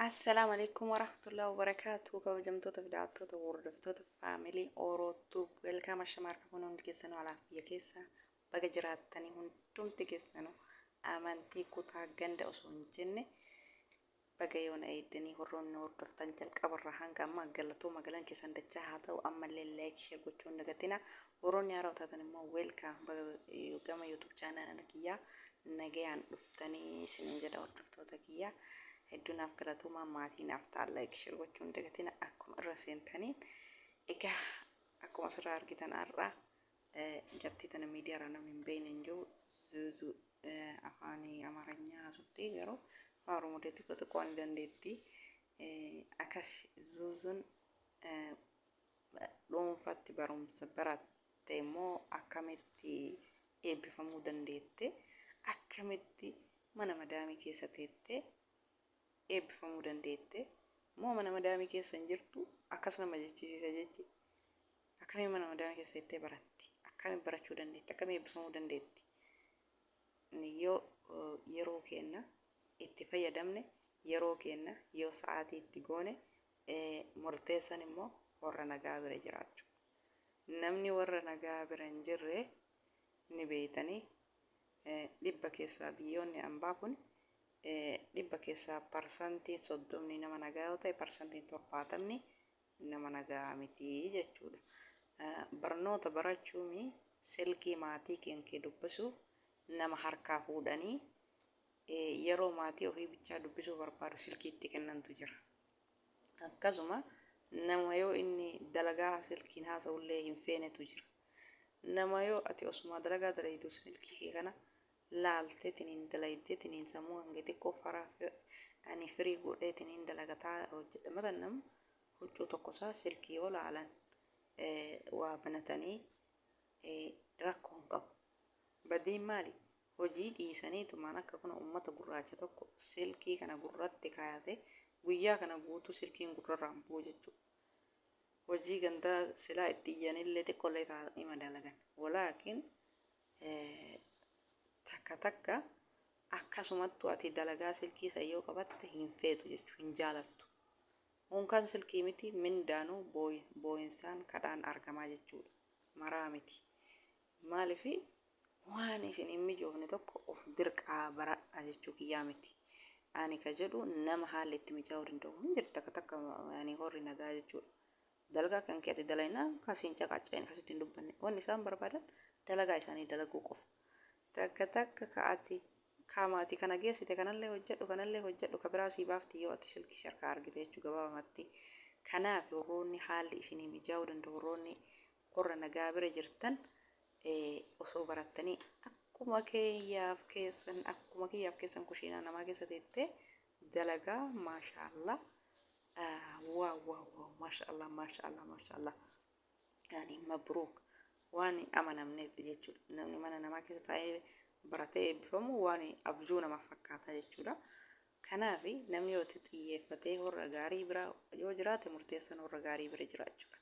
Assalaamu alaikum warahmatullahi wabarakaatuh. Kabajamtoota fi daawwattoota hordoftoota faamilii Orootuu welkaam ashamarra kun hundi keessanuu alaaf biyya keessa baga jiraattanii hundumti keessanuu amantii kutaa ganda osoo hin jenne baga yoona eeddanii horroonni hordoftan jalqabarraa hanga amma galatoo magalaan keessan dachaa haa ta'u ammallee laayik share gochuun dagatina horroonni haaraa taatan immoo welkaam gama YouTube chaanal kiyyaa nagayaan dhuftanii isiniin jedha hordoftoota kiyyaa. Hedduunaaf galatoomaa maatiinaaf laayik share gochuun dagatina akkuma irra seentaniin egaa akkuma asirraa argitan har'a jabtii tana miidiyaarraa namni hin beekne hin jiru zuuzuu afaan Amaaranya haasoftii garuu afaan Oromootti xiqqoo ni dandeetti. Akkas zuuzuun dhuunfatti barumsa baratte immoo akkamitti eebbifamuu dandeette akkamitti mana madaamii keessa teettee eebbifamuu dandeette moo mana madaamii keessa hin jirtu akkas nama jechisiisa jechi akkamiin mana madaamii keessa teettee baratti akkamiin barachuu dandeetti akkamiin eebbifamuu dandeetti yoo yeroo kenna itti fayyadamne yeroo kenna yoo sa'aatii itti goone murteessan immoo warra nagaa bira jiraachuu namni warra nagaa bira hin jirre ni beeytanii dhibba keessaa biyyoonni ambaa kun dhibba keessaa parsantiin 30 nama nagaa yoo ta'e parsantiin 70 nama nagaa miti jechuudha. Barnoota barachuun silkii maatii kee dubbisuu nama harkaa fuudhanii yeroo maatii ofii bichaa dubbisuu barbaadu silkiitti kennantu jira. Akkasuma nama yoo inni dalagaa silkiin haasa'ullee hin feenetu jira. Nama yoo ati osuma dalagaa dalaytu silkii kana laalte tiniin dalayte tiniin sammuu hanga xiqqoo faraa ani firii godhee tiniin dalagataa hojjedhamatan nam huccuu tokkosaa silkii yoo laalan waa banatanii rakkoon qabu. Badiin maali? Hojii dhiisanii tumaan akka kuna uummata gurraacha tokko silkii kana gurratti kaayate guyyaa kana guutuu silkiin gurrarraan bu'u jechuudha. Hojii gandaa silaa itti iyyanillee xiqqollee taa'anii madalagan. Walaakin takka akkasumattuu ati dalagaa silkii sayyoo qabatte hin feetu jechuudha hin jaalattu. Unkaan silkii miti mindaanuu boo'insaan kadhaan argamaa jechuudha. Maraa miti. Maaliifi waan isin hin mijoofne tokko of dirqaa baradha jechuu kiyyaa miti. Ani ka jedhu nama haalli itti mijaa'uu danda'u hin jirtu takka ani horri nagaa jechuudha. Dalagaa kan keeti dalaynaa kasiin caqacca'in kasitti hin dubbanne. Wanni isaan barbaadan dalagaa isaanii dalaguu qofa. Takka ka'ati kaamaati kana geessite kanallee hojjedhu ka biraa sii baafti yoo ati silkii harkaa argite jechuu gabaabamatti. Kanaaf warroonni haalli isinii mijaa'uu danda'u warroonni qorra nagaa bira jirtan osoo barattanii akkuma kiyyaaf keessan kushiinaa namaa keessa teettee dalagaa maashaallah waaw maashaallah yani mabruuk waan amanamneef jechuudha. Namni mana namaa keessa taa'ee baratee eebbifamu waan abjuu nama fakkaata jechuudha. Kanaaf namni yoo xiyyeeffatee horra gaarii bira yoo jiraate murteessan horra gaarii bira jiraachuudha.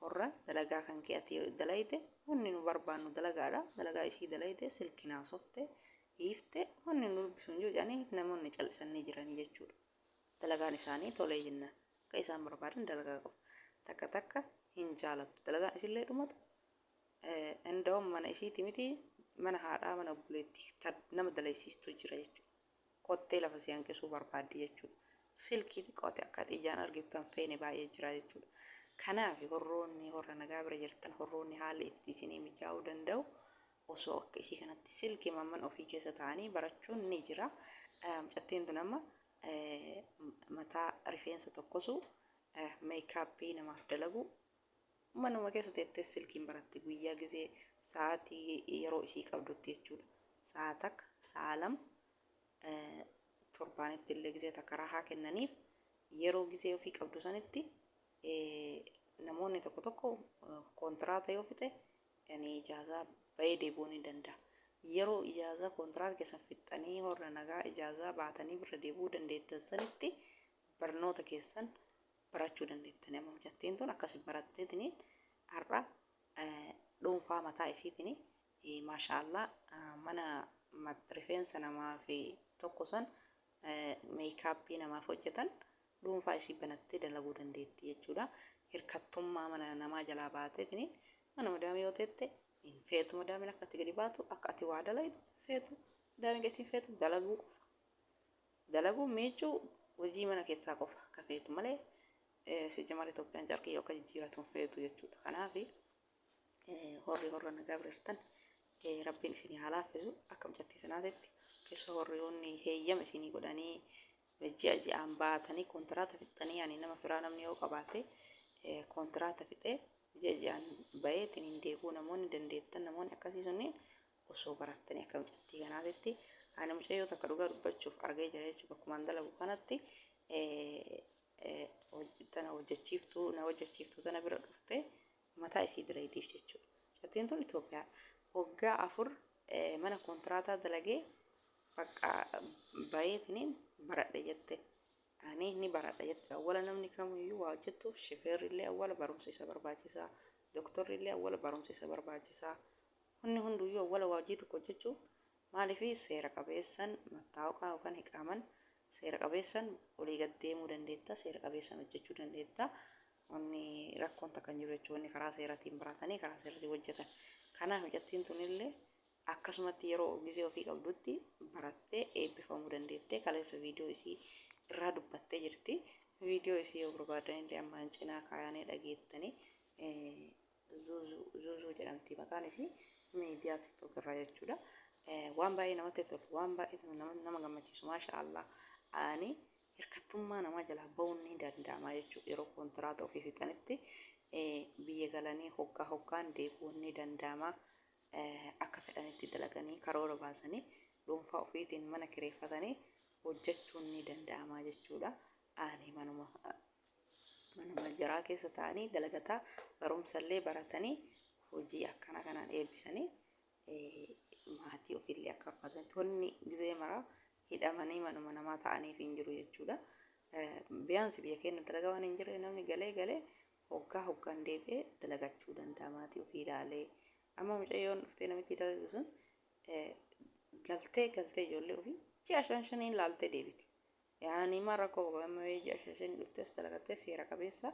Horra dalagaa kan keeti dalayte wanni nu barbaannu dalagaadha. Dalagaa isii dalayte silkinaa softe hiifte wanni nu dubbisu hin jiru jedhanii namoonni callisanii jiranii jechuudha. Dalagaan isaanii tolee jennaan. Akka isaan barbaadan dalagaa qabu. Takka hin jaalattu. Dalagaan isillee dhumata. Inda'oon mana isiiti miti mana haadhaa mana buleetti nama dalaysiistu jira jechuudha. Qottee lafa si hanqisuu barbaaddi jechuudha. Silkii xiqqoote akka ijaan argittan feene baay'ee jira jechuudha. Kanaaf horroonni horra nagaa bira jirtan horroonni haalli itti isinii mijaa'uu danda'u osoo akka ishii kanatti silkii mamman ofii keessa ta'anii barachuun ni jira. Mucattiin tun amma mataa rifeensa tokkosu meekaappii namaaf dalagu manuma keessa teettee silkiin baratti guyyaa gisee sa'aatii yeroo ishii qabdutti jechuudha. Sa'a takka sa'a lama torbaanitti illee gisee takka rahaa kennaniif yeroo gisee ofii qabdu sanitti namoonni tokko kontiraata yoo fixe yani ijaazaa bahee deebi'uu ni danda'a. Yeroo ijaazaa kontiraata keessan fixanii horra nagaa ijaazaa baatanii bira deebi'uu dandeettan sanitti barnoota keessan barachuu dandeettan. Amma mucattiin tun akkasii baratteetini har'a dhuunfaa mataa isiitini maashaallah mana rifeensa namaa fi tokko san meekaappii namaaf hojjetan dhuunfaa ishii banattee dalaguu dandeetti jechuudha. Hirkattummaa mana namaa jalaa baateetini mana madaamii yoo teette hin feetu madaamiin akka ati gadi baatu akka ati waa dalaytu feetu madaamiin gasiin feetu dalaguu miicuu hojii mana keessaa qofa akka feetu malee sijjamaal Itoophiyaan carqii yoo akka jijjiiratu hin feetu jechuudha. Kanaaf horri horra nagaa bireertan rabbiin isinii haa laaffisu akka mucattii sanaatitti keessa horriyoonni heeyyama isinii godhanii ji'aan baatanii kontiraata fixxanii ani nama firaa namni yoo qabaate kontiraata fixee ji'aan baheetiin hin deebi'u namoonni dandeettan namoonni akkasii sunniin osoo barattanii akka mucattii kanaatitti ani mucayyoo takka dhugaa dubbachuuf argee jira jechuudha. Bakkumaan dalagu kanatti tana hojjechiiftuu tana bira dhuftee mataa isii direetiif jechuudha. Mucattiin tun Itoophiyaa waggaa 4 mana kontiraataa dalagee bakka baheetiniin baradhe jette. Ani ni baradha jette. Awwala namni kamiyyuu waa hojjettuuf shifeerrillee awwala barumsa isa barbaachisaa. Doktorrillee awwala barumsa isa barbaachisaa. Hunduyyuu awwala waa hojii tokko hojjechuuf maaliifii seera qabeessan mattaawqaa yookaan hiqaaman seera qabeessan olii gad deemuu dandeetta. Seera qabeessan hojjechuu dandeetta. Wanni rakkoon takka hin jiru jechuudha. Wanni karaa seeraatiin baratanii karaa seeraatiin hojjetan. Kanaaf mucattiin tunillee akkasumatti yeroo gisee ofii qabdutti barattee eebbifamuu dandeette. Kaleessa viidiyoo isii irraa dubbattee jirti. Viidiyoo isii yoo barbaadanillee ammaan cinaa kaayanii dhageettanii zuuzuu jedhamti maqaan isii miidiyaa tiktook irraa jechuudha. Waan baay'ee namatti tolu, waan baay'ee nama gammachiisu maashaallah. Ani hirkattummaa namaa jalaa ba'uun ni danda'ama jechuudha. Yeroo kontiraata ofii fixanitti biyya galanii hoggaan deebi'uun ni danda'ama. Akka fedhanitti dalaganii karoora baasanii dhuunfaa ofiitiin mana kireeffatanii hojjechuun ni danda'ama jechuudha. Ani manuma jaraa keessa ta'anii dalagataa barumsallee baratanii hojii akkana kanaan eebbisanii maatii ofiillee akka uffatan tonni gizee maraa hidhamanii manuma namaa ta'aniif hin jiru jechuudha. Biyaansi biyya keenya dalagaa waan hin jirre namni galee hoggaan deebi'ee dalagachuu danda'a maatii ofii ilaalee. Amma mucayyoon dhuftee namitti dalagu sun galtee ijoollee ofii ji'a 5 laaltee deebiti. Yaani maal rakkoo qabama ji'a 5 dhuftes dalagattee seera qabeessa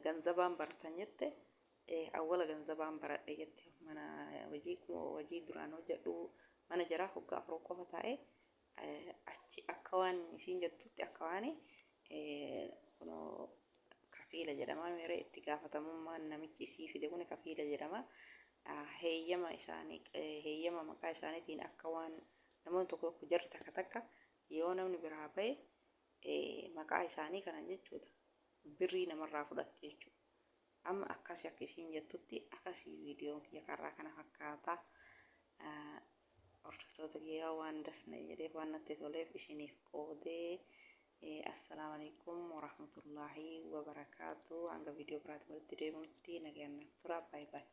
ganzabaan baratan jette awwala ganzabaan baradhe jette mana hojii duraan hojjedhu mana jaraa hoggaa 4 qofa taa'ee achi akka waan isiin jettutti akka waan kafiila jedhama mere itti gaafatamummaan namichi isii fide kun kafiila jedhama. Heeyyama maqaa isaaniitiin akka waan namoonni tokko jarri takka yoo namni biraa bahe maqaa isaanii kana jechuudha. Birrii namarraa fudhatte jechuudha. Amma akkasii akka isiin jettutti akkasii viidiyoon kiyya karraa kana fakkaata. Hordoftoota kiyyaa waan dasna jedheef waan natti toleef isiniif qoodee assalaamu alaikum warahmatullaahi wabarakaatu. Hanga viidiyoo biraatti walitti deebinutti nagaan naaf tura. Baay baay.